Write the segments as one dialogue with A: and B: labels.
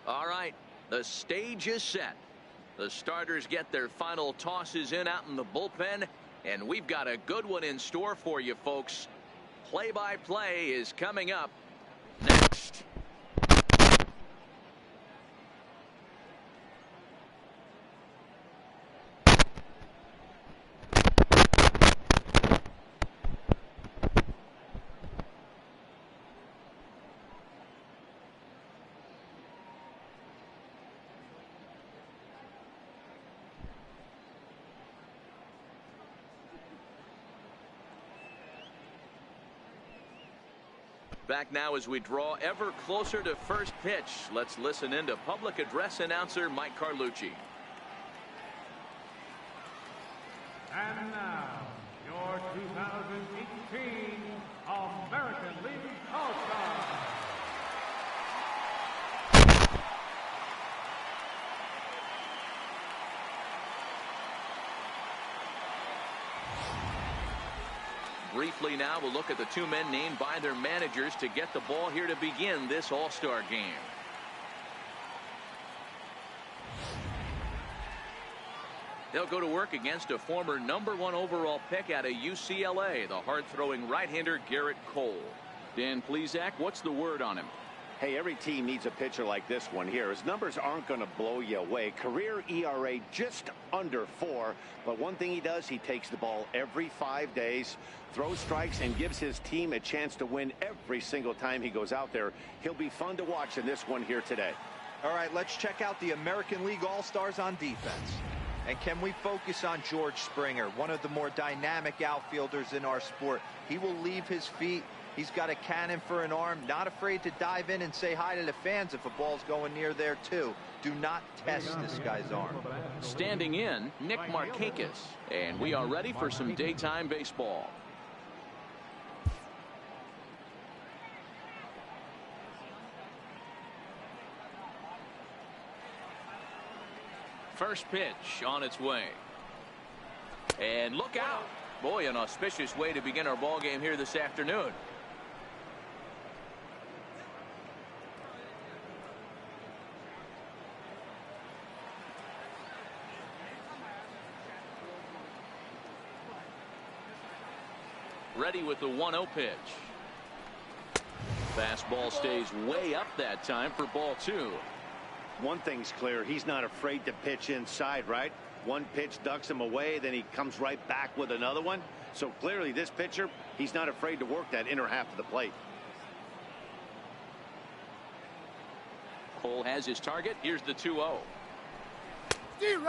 A: All right, the stage is set. The starters get their final tosses in out in the bullpen, and we've got a good one in store for you folks. Play-by-play is coming up next. Back now as we draw ever closer to first pitch. Let's listen in to public address announcer Mike Carlucci.
B: And now, your 2018 American League All-Stars.
A: Briefly now, we'll look at the two men named by their managers to get the ball here to begin this All-Star game. They'll go to work against a former #1 overall pick out of UCLA, the hard-throwing right-hander Garrett Cole. Dan Plesac, what's the word on him?
C: Hey, every team needs a pitcher like this one here. His numbers aren't going to blow you away. Career ERA just under 4. But one thing he does, he takes the ball every 5 days, throws strikes, and gives his team a chance to win every single time he goes out there. He'll be fun to watch in this one here today.
D: All right, let's check out the American League All-Stars on defense. And can we focus on George Springer, one of the more dynamic outfielders in our sport? He will leave his feet. He's got a cannon for an arm, not afraid to dive in and say hi to the fans if a ball's going near there too. Do not test this guy's arm.
A: Standing in, Nick Markakis. And we are ready for some daytime baseball. First pitch on its way. And look out. Boy, an auspicious way to begin our ball game here this afternoon. Ready with the 1-0 pitch. Fastball stays way up that time for ball 2.
C: One thing's clear, he's not afraid to pitch inside, right? One pitch ducks him away, then he comes right back with another one. So clearly this pitcher, he's not afraid to work that inner half of the plate.
A: Cole has his target. Here's the 2-0.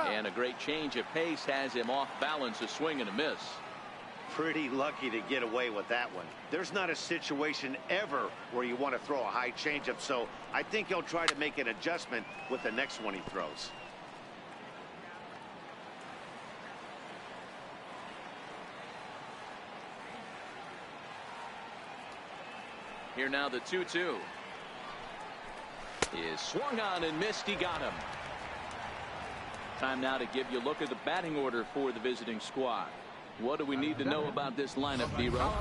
A: And a great change of pace has him off balance, a swing and a miss.
C: Pretty lucky to get away with that one. There's not a situation ever where you want to throw a high changeup, so I think he'll try to make an adjustment with the next one he throws.
A: Here now the 2-2 is swung on and missed. He got him. Time now to give you a look at the batting order for the visiting squad. What do we need to know about this lineup, D-Row?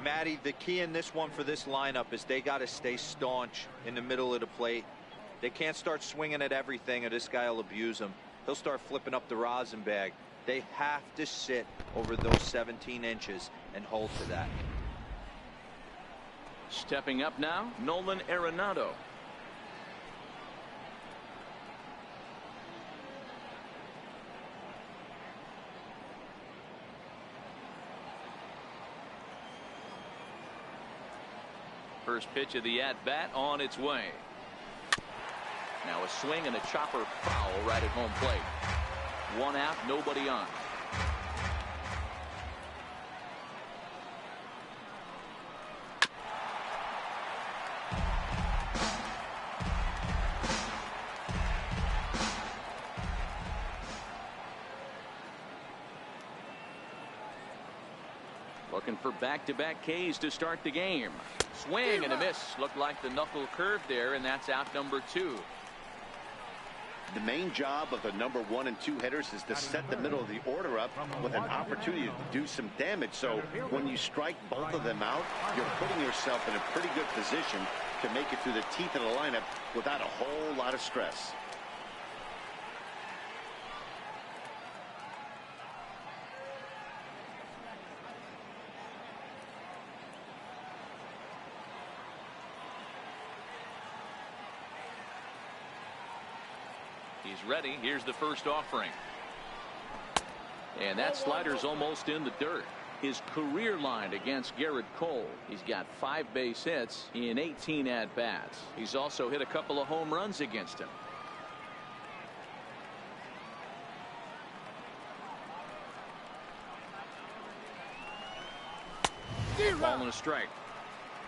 D: Matty, the key in this one for this lineup is they got to stay staunch in the middle of the plate. They can't start swinging at everything or this guy will abuse them. He'll start flipping up the rosin bag. They have to sit over those 17 inches and hold to that.
A: Stepping up now, Nolan Arenado. First pitch of the at-bat on its way. Now a swing and a chopper foul right at home plate. One out, nobody on. Looking for back-to-back Ks to start the game. Swing and a miss. Looked like the knuckle curve there, and that's out number 2.
C: The main job of the #1 and 2 hitters is to set the middle of the order up with an opportunity to do some damage. So when you strike both of them out, you're putting yourself in a pretty good position can make it through the teeth of the lineup without a whole lot of stress.
A: He's ready. Here's the first offering. And that slider's almost in the dirt. His career line against Garrett Cole. He's got 5 base hits in 18 at-bats. He's also hit a couple of home runs against him. Ball and a strike.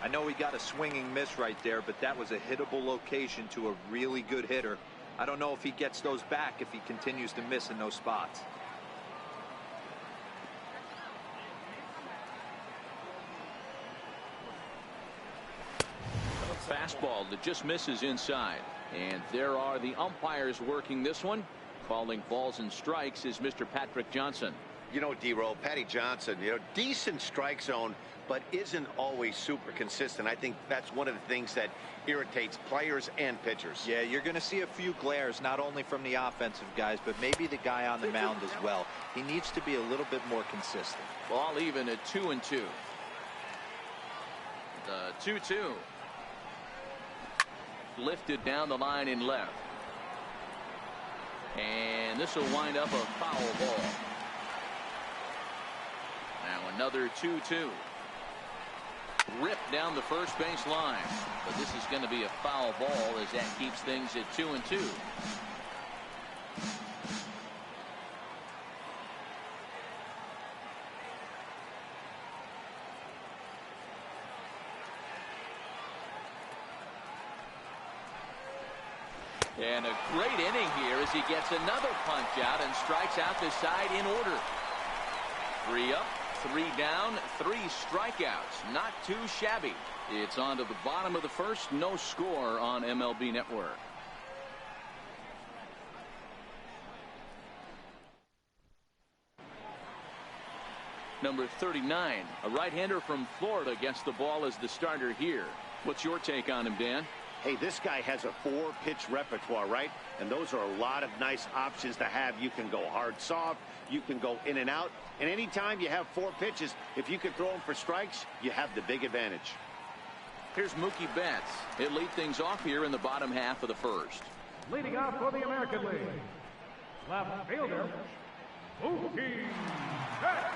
D: I know he got a swinging miss right there, but that was a hittable location to a really good hitter. I don't know if he gets those back if he continues to miss in those spots.
A: Fastball that just misses inside. And there are the umpires working this one. Calling balls and strikes is Mr. Patrick Johnson.
C: You know, D-Roll, Patty Johnson, decent strike zone, but isn't always super consistent. I think that's one of the things that irritates players and pitchers.
D: Yeah, you're going to see a few glares, not only from the offensive guys, but maybe the guy on the mound as well. He needs to be a little bit more consistent.
A: Ball even at 2-2. The 2-2. Lifted down the line in left. And this will wind up a foul ball. Now another 2-2. Ripped down the first base line. But this is going to be a foul ball as that keeps things at 2-2. And a great inning here as he gets another punch out and strikes out the side in order. 3 up, 3 down, 3 strikeouts. Not too shabby. It's on to the bottom of the first. No score on MLB Network. Number 39, a right-hander from Florida, gets the ball as the starter here. What's your take on him, Dan?
C: Hey, this guy has a 4-pitch repertoire, right? And those are a lot of nice options to have. You can go hard, soft. You can go in and out. And anytime you have 4 pitches, if you can throw them for strikes, you have the big advantage.
A: Here's Mookie Betts. He'll lead things off here in the bottom half of the first.
B: Leading off for the American League, left fielder, Mookie Betts.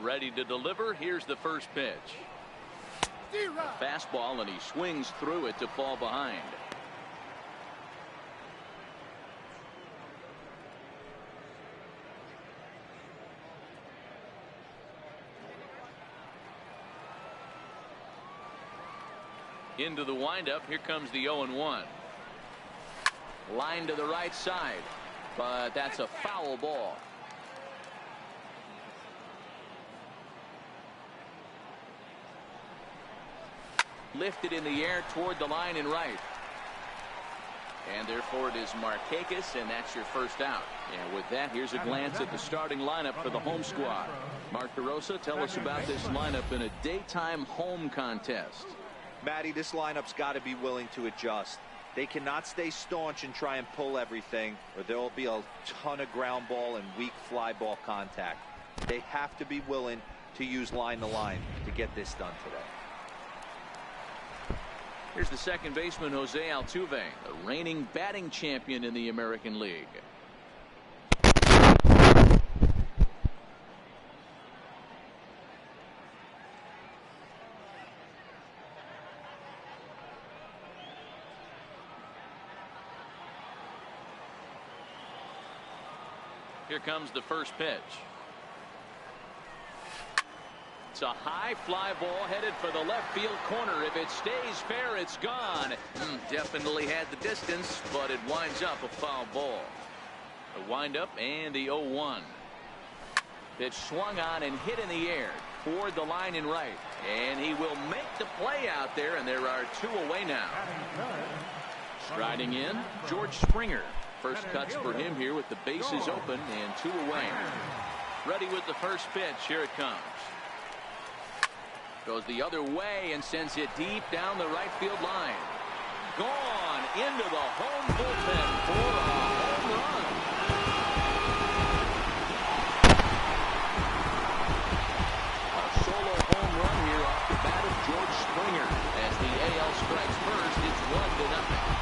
A: Ready to deliver. Here's the first pitch. A fastball, and he swings through it to fall behind. Into the windup. Here comes the 0-1. Line to the right side, but that's a foul ball. Lifted in the air toward the line in right. And therefore it is Markakis, and that's your first out. And with that, here's a glance at the starting lineup for the home squad. Mark DeRosa, tell us about this lineup in a daytime home contest.
D: Matty, this lineup's got to be willing to adjust. They cannot stay staunch and try and pull everything, or there will be a ton of ground ball and weak fly ball contact. They have to be willing to use line to line to get this done today.
A: Here's the second baseman, Jose Altuve, the reigning batting champion in the American League. Here comes the first pitch. It's a high fly ball headed for the left field corner. If it stays fair, it's gone. Definitely had the distance, but it winds up a foul ball. The windup and the 0-1. Pitch swung on and hit in the air. toward the line in right. And he will make the play out there, and there are 2 away now. Striding in, George Springer. First cuts for him here with the bases open and 2 away. Ready with the first pitch. Here it comes. Goes the other way and sends it deep down the right field line. Gone into the home bullpen for a home run. A solo home run here off the bat of George Springer. As the AL strikes first, it's 1-0.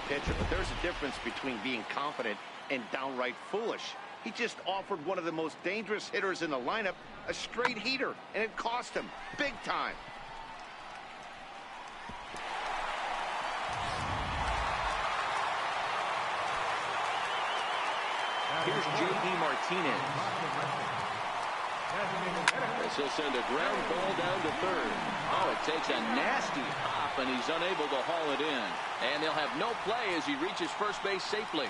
C: Pitcher, but there's a difference between being confident and downright foolish. He just offered one of the most dangerous hitters in the lineup a straight heater, and it cost him big time.
A: Here's J.D. Martinez. As he'll send a ground ball down to third. Oh, it takes a nasty hop, and he's unable to haul it in. And they'll have no play as he reaches first base safely.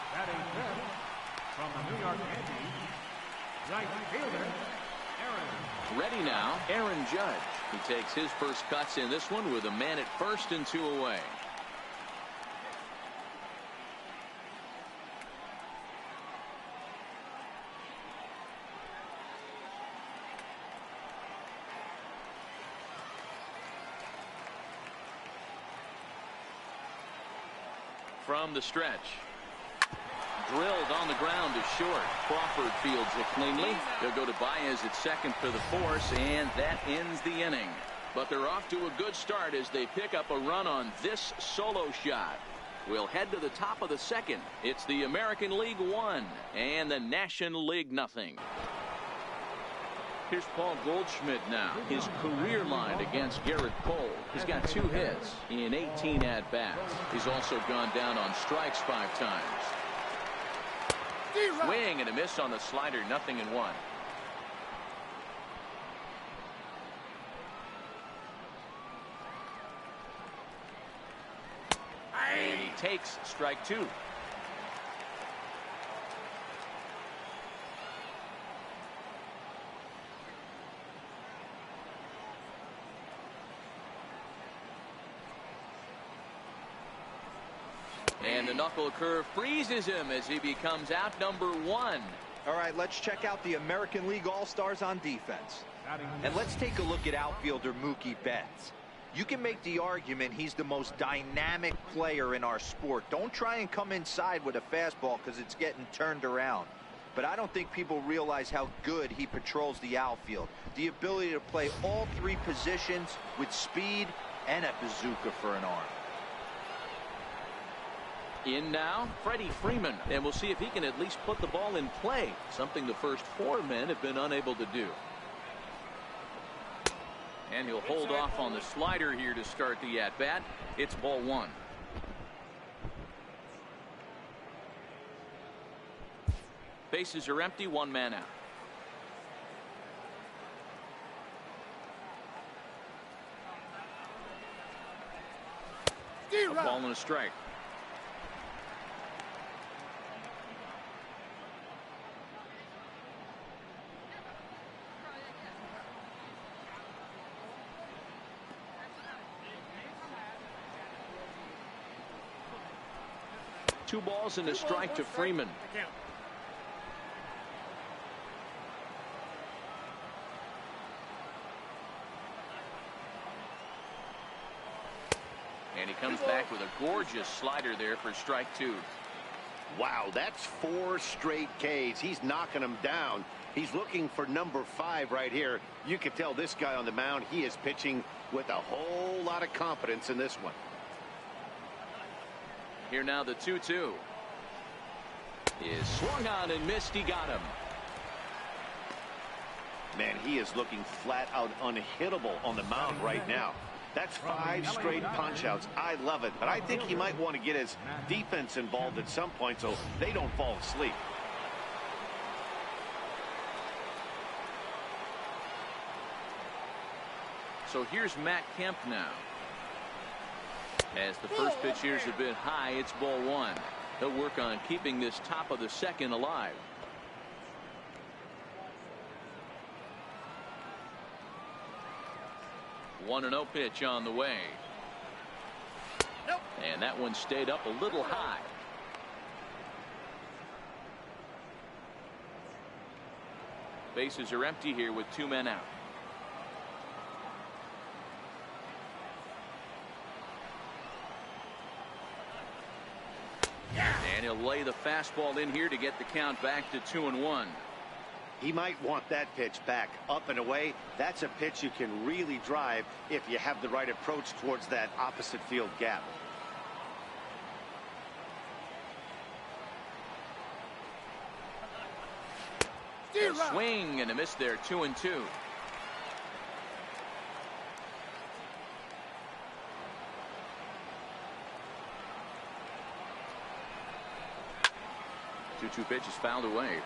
B: From the New York Yankees, right fielder, Aaron.
A: Ready now, Aaron Judge. He takes his first cuts in this one with a man at first and 2 away. From the stretch. Drilled on the ground to short. Crawford fields it cleanly. They'll go to Baez at second for the force, and that ends the inning. But they're off to a good start as they pick up a run on this solo shot. We'll head to the top of the second. It's the American League 1 and the National League 0. Here's Paul Goldschmidt now. His career line against Garrett Cole. He's got 2 hits in 18 at-bats. He's also gone down on strikes 5 times. Swing and a miss on the slider, 0-1. And he takes strike 2. And the knuckle curve freezes him as he becomes out number 1.
D: All right, let's check out the American League All-Stars on defense. And let's take a look at outfielder Mookie Betts. You can make the argument he's the most dynamic player in our sport. Don't try and come inside with a fastball because it's getting turned around. But I don't think people realize how good he patrols the outfield. The ability to play all 3 positions with speed and a bazooka for an arm.
A: In now, Freddie Freeman, and we'll see if he can at least put the ball in play, something the first 4 men have been unable to do. And he'll hold off on the slider here to start the at-bat. It's ball 1. Bases are empty, 1 man out. A ball and a strike. Two balls and a strike to Freeman. And he comes back with a gorgeous slider there for strike 2.
C: Wow, that's 4 straight Ks. He's knocking them down. He's looking for number 5 right here. You can tell this guy on the mound, he is pitching with a whole lot of confidence in this one.
A: Here now the 2-2 is swung on and missed. He got him.
C: Man, he is looking flat out unhittable on the mound right now. That's 5 straight punch outs. I love it, but I think he might want to get his defense involved at some point so they don't fall asleep.
A: So here's Matt Kemp now. As the first pitch here is a bit high, it's ball one. He'll work on keeping this top of the second alive. One and 0 pitch on the way. And that one stayed up a little high. Bases are empty here with 2 men out. And he'll lay the fastball in here to get the count back to 2-1.
C: He might want that pitch back up and away. That's a pitch you can really drive if you have the right approach towards that opposite field gap.
A: A swing and a miss there. 2-2. Two pitches fouled away.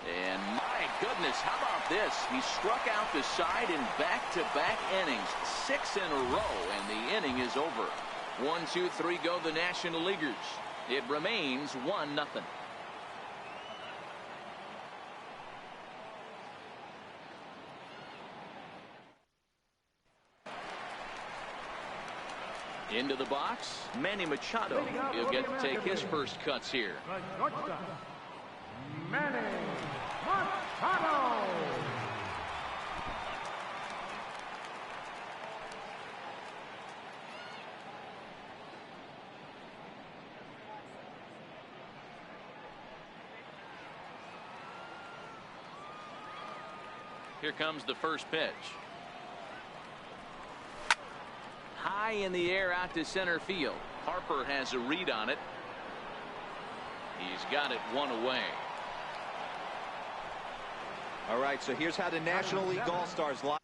A: And my goodness, how about this? He struck out the side in back-to-back innings, 6 in a row, and the inning is over. 1, 2, 3 go the National Leaguers. It remains 1-0. Into the box, Manny Machado. He'll get to take his first cuts here.
B: Manny Machado.
A: Here comes the first pitch. High in the air out to center field. Harper has a read on it. He's got it 1 away.
D: All right, so here's how the National League All-Stars line.